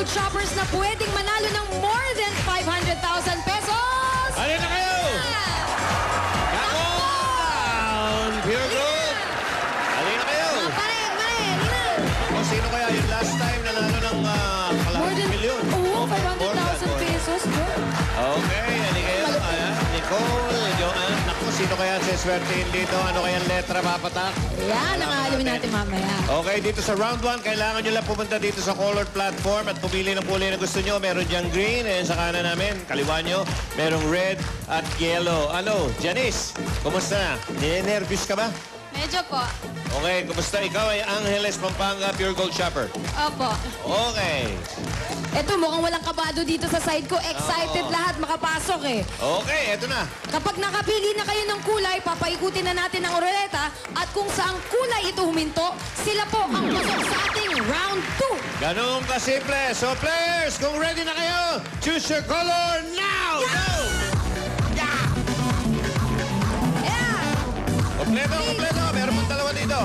shoppers na pwedeng manalo ng more than 500,000 pesos. Halina kayo! Kako! Down! Pure gold! Halina kayo! Mare, halina. O sino kaya yung last time nanalo ng More kalahating than, milyon? oo, More than 500,000 pesos. Okay, halina kayo. Ayan, Nicole, Joanne. Naku, sino kaya sa swertein dito? Ano kayang letra papatak? Yan, ang alamin natin mamaya. Okay, dito sa round 1, kailangan nyo lang pumunta dito sa colored platform at pumili ng kulay na gusto nyo. Meron diyang green, and sa kanan namin, kaliwa nyo, merong red at yellow. Ano, Janice, kumusta na? Ninervous ka ba? Medyo po. Okay, kumusta? Ikaw ay Angeles Pampanga Pure Gold Shopper. Opo. Okay. Eto, mukhang walang kabado dito sa side ko. Excited lahat makapasok eh. Okay, eto na. Kapag nakapili na kayo ng kulay, papaikutin na natin ang ruleta at kung saang kulay ito huminto, sila po ang pasok sa ating round 2. Ganun kasimple. So players, kung ready na kayo, choose your color now! Go! Yeah! Kompleto. Meron pong dalawa dito.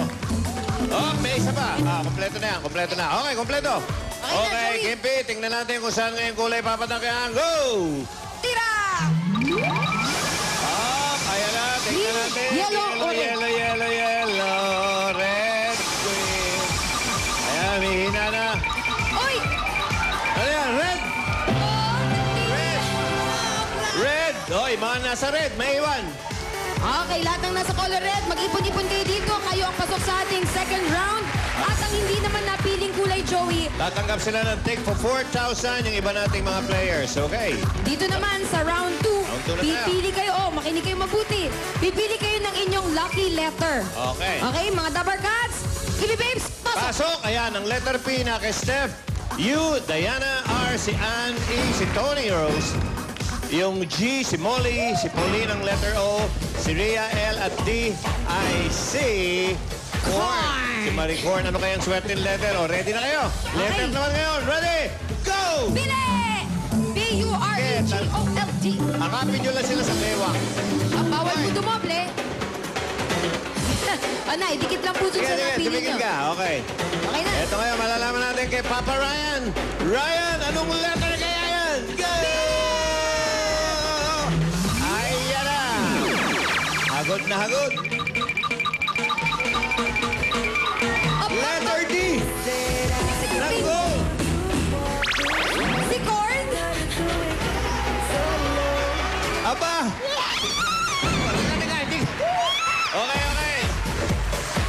Oh, may isa pa. Kompleto na yan. Okay, kompleto. Okay, Joey. Kimpi, tingnan natin kung saan ngayong kulay papatakihan. Go! Tira! Kaya na. Tingnan natin. Yellow, orange. Yellow. Red, green. Ayan, may hina na. Oy! Ano yan? Red! Red! Oy, mga nasa red. May iwan. Okay, lahat ng nasa color red, mag-ipon-ipon kayo dito. Kayo ang pasok sa ating second round. At ang hindi naman napiling kulay, Joey, Tatanggap sila ng take for 4,000 yung iba nating mga players. Okay. dito naman sa round 2, Round two na tayo. pipili kayo, makinig kayo mabuti. Pipili kayo ng inyong lucky letter. Okay. Okay, mga Dabber Cats, Kibi Babes, pasok! Pasok! Ayan, ang letter P na kay Steph. U, Diana, R, si Ann, E, si Tony Rose. Yung G, si Molly, si Pauline ang letter O, si Rhea, L, at D, I, C, Corn. Si Marie Corn, ano kayang swertein letter? O, ready na kayo? Letter naman ngayon. Ready? Go! Pili! B-U-R-E-G-O-L-D. Akapin nyo lang sila sa bewang. Bawal mo dumoble. Anay, dikit lang po dun sa napili tumigil nyo. ka. Okay. Okay na. Ito ngayon, malalaman natin kay Papa Ryan. Ryan, anong letter kaya yan? Go! Ayan na. Hagod na hagod. Letter D. Let's go. Si Corn. Aba. Okay.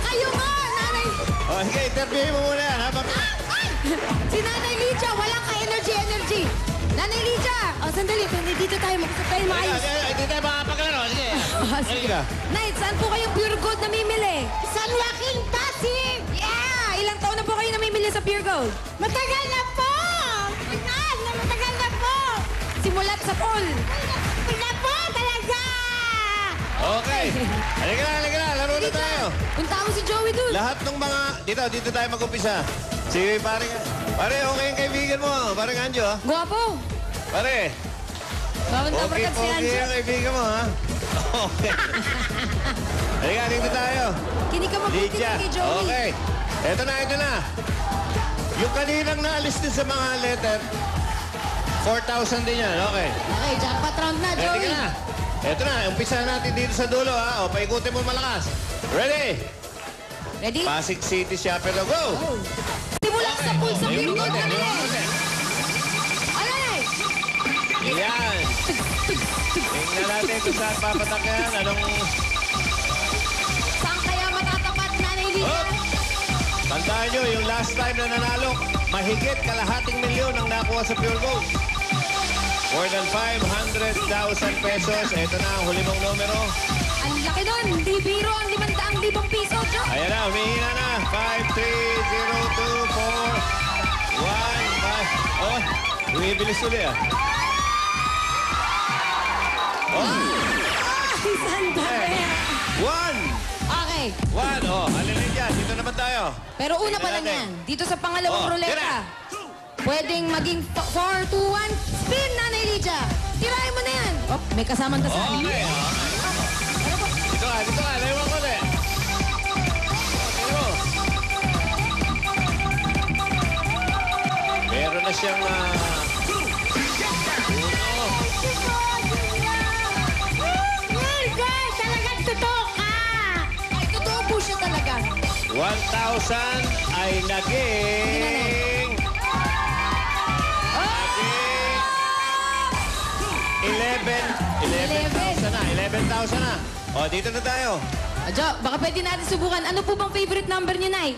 Kayo nga, nanay. O, sige, interviewin mo muna yan. Habang... Si Nanay Lydia, walang ka-energy. Nanay Lydia. O, sandali. Dito tayo. Mag-usap tayo maayos. Hindi tayo makapaglaro. Sige. Sige. Halika. Nay, saan po kayong Pure Gold namimili? San Joaquin, Pasig! Yeah! Ilang taon na po kayo namimili sa Pure Gold? Matagal na po! Matagal na po! Simulat sa pool. Pina po talaga! Okay. Halika na. Laro na tayo. Punta mo si Joey dun. Lahat ng mga... Dito tayo mag-umpisa. Sige, pare. Pare, okay yung kaibigan mo. Pare Anjo, ha? Guwapo. Pare. Gawin na Okay, si Anjo. yung kaibigan mo, ha? Okay. Halika, dito tayo. Kinig ka mabuti Lydia. kay Joey. Okay. Ito na. Yung kaninang naalis din sa mga letter, 4,000 din yan. Okay. Okay, jackpot round na, Ready Joey. ka na? Ito na, umpisa natin dito sa dulo, ha? O, paikutin mo malakas. Ready? Ready? Pasig City Shopper, go! Oh. Simulat sa pool sa Pure Gold Liwan namili. konti. Alay! Ayan. Tingnan natin kung saan papatakyan. Saan kaya matatapat, Nanay Lydia? Oh! Tandaan nyo, yung last time na nanalo, mahigit kalahating milyon ang nakuha sa Pure Gold. More than 500,000 pesos. Ito na ang huli mong numero. Ang laki nun. Hindi biro ang 500,000 piso, Joe. Ayan na, humihina na. 5, 3, 0, 2, 4, 1, 5. Oh, bumibilis ulit, ah. Sandali. 1! Okay. 1, oh, halilin dyan. Dito naman tayo. Pero una pa lang natin. yan. Dito sa pangalawang Oh, ruleta. tira. Pwedeng maging 4, 2, 1. Spin, Nanay Lydia. Tirahin mo na yan. Oh, may kasamang tasali. Okay. Dito ka. Naiwan ko ulit. Meron na siyang... Virgo, talagang totoo ka! Ay, totoo po siya talaga. 1,000 ay naging... Naging... 11,000 na. 11,000 na. O, dito na tayo. Jo, baka pwede natin subukan. Ano po bang favorite number niyo, Nay?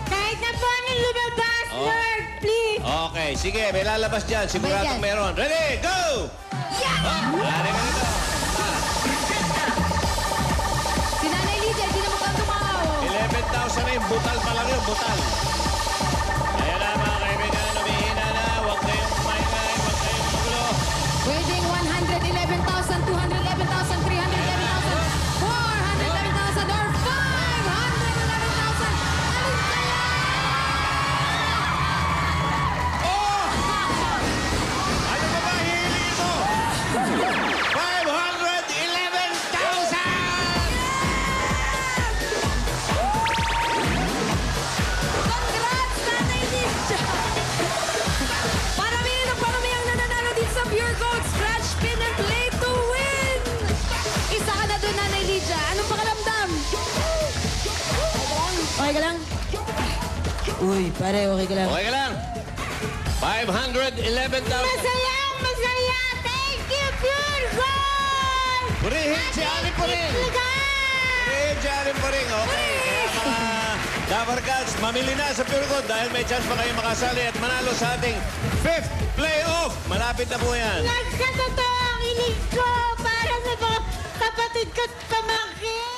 Kahit na po ang lumabas, Oh. Lord, please. Okay, sige, may lalabas dyan. Siguradong Sabay meron. Ready, go! Yeah! Lari ka nito. Si Nanay Lydia, hindi na mukhang tumaw. 11,000 na yung butal pa lang yun, butal. Ayan na mga kaibigan, umihina na. Huwag kayong kumaingay, huwag kayong magulo. Pwedeng 111,000, 211,000, 311,000, 411,000, or 511,000. Alin kaya? Oh! Ano ba ba hihiliin mo? 511,000! Congrats, Nanay Lydia! Parami na parami ang nananalo dito sa Pure Gold Scratch Pin and Play to Win! Isa ka na doon, Nanay Lydia. Anong pakalamdam? Okay ka lang? Uy, pare, okay ka lang. Okay ka lang? 511,000. Masaya! Thank you, Pure Gold! Purihin si Alin Puring! Purihin si Alin Puring, okay. Kaya mga Dabarkads, mamili na sa Pure Gold dahil may chance pa kayo makasali at manalo sa ating 5th playoff. Malapit na po yan. Nagkatotoo ang ilig ko para sa mga kapatid ko't pamangkin!